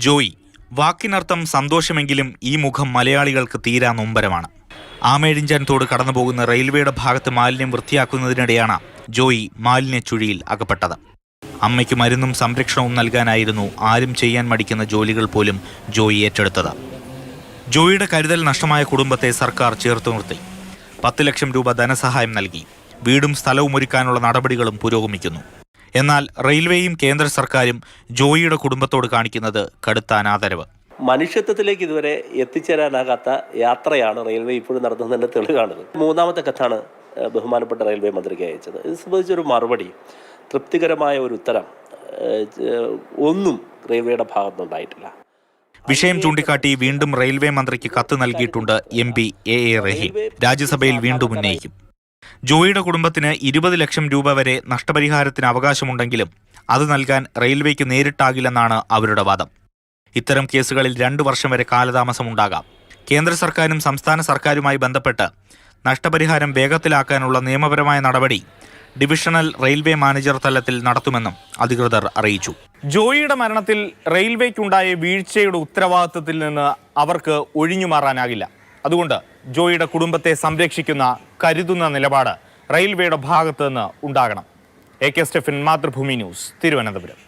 ജോയി വാക്കിനർത്ഥം സന്തോഷമെങ്കിലും ഈ മുഖം മലയാളികൾക്ക് തീരാ നൊമ്പരമാണ്. ആമേഴിഞ്ചാൻ തോട് കടന്നുപോകുന്ന റെയിൽവേയുടെ ഭാഗത്ത് മാലിന്യം വൃത്തിയാക്കുന്നതിനിടെയാണ് ജോയി മാലിന്യ ചുഴിയിൽ അകപ്പെട്ടത്. അമ്മയ്ക്ക് മരുന്നും സംരക്ഷണവും നൽകാനായിരുന്നു ആരും ചെയ്യാൻ മടിക്കുന്ന ജോലികൾ പോലും ജോയി ഏറ്റെടുത്തത്. ജോയിയുടെ കരുതൽ നഷ്ടമായ കുടുംബത്തെ സർക്കാർ ചേർത്തു നിർത്തി. 10 ലക്ഷം രൂപ ധനസഹായം നൽകി. വീടും സ്ഥലവും ഒരുക്കാനുള്ള നടപടികളും പുരോഗമിക്കുന്നു. എന്നാൽ റെയിൽവേയും കേന്ദ്ര സർക്കാരും ജോയിയുടെ കുടുംബത്തോട് കാണിക്കുന്നത് കടുത്ത അനാദരവ്. മനുഷ്യത്വത്തിലേക്ക് ഇതുവരെ എത്തിച്ചേരാനാകാത്ത യാത്രയാണ് റെയിൽവേ ഇപ്പോഴും നടത്തുന്നതിൻ്റെ തെളിവാണിത്. 3ാമത്തെ കത്താണ് ബഹുമാനപ്പെട്ട റെയിൽവേ മന്ത്രിക്ക് അയച്ചത്. ഇത് സംബന്ധിച്ചൊരു മറുപടി, തൃപ്തികരമായ ഒരു ഉത്തരം ഒന്നും റെയിൽവേയുടെ ഭാഗത്തുനിന്നുണ്ടായിട്ടില്ല. വിഷയം ചൂണ്ടിക്കാട്ടി വീണ്ടും റെയിൽവേ മന്ത്രിക്ക് കത്ത് നൽകിയിട്ടുണ്ട് MP A റഹീം. രാജ്യസഭയിൽ വീണ്ടും ഉന്നയിക്കും. ജോയിയുടെ കുടുംബത്തിന് 20 ലക്ഷം രൂപ വരെ നഷ്ടപരിഹാരത്തിന് അവകാശമുണ്ടെങ്കിലും അത് നൽകാൻ റെയിൽവേക്ക് നേരിട്ടാകില്ലെന്നാണ് അവരുടെ വാദം. ഇത്തരം കേസുകളിൽ 2 വർഷം വരെ കാലതാമസമുണ്ടാകാം. കേന്ദ്ര സർക്കാരും സംസ്ഥാന സർക്കാരുമായി ബന്ധപ്പെട്ട് നഷ്ടപരിഹാരം വേഗത്തിലാക്കാനുള്ള നിയമപരമായ നടപടി ഡിവിഷണൽ റെയിൽവേ മാനേജർ തലത്തിൽ നടത്തുമെന്നും അധികൃതർ അറിയിച്ചു. ജോയിയുടെ മരണത്തിൽ റെയിൽവേക്കുണ്ടായ വീഴ്ചയുടെ ഉത്തരവാദിത്വത്തിൽ നിന്ന് അവർക്ക് ഒഴിഞ്ഞുമാറാനാകില്ല. അതുകൊണ്ട് ജോയിയുടെ കുടുംബത്തെ സംരക്ഷിക്കുന്ന, കരുതുന്ന നിലപാട് റെയിൽവേയുടെ ഭാഗത്ത് നിന്ന് ഉണ്ടാകണം. AK Stephin, Mathrubhumi news, Thiruvananthapuram.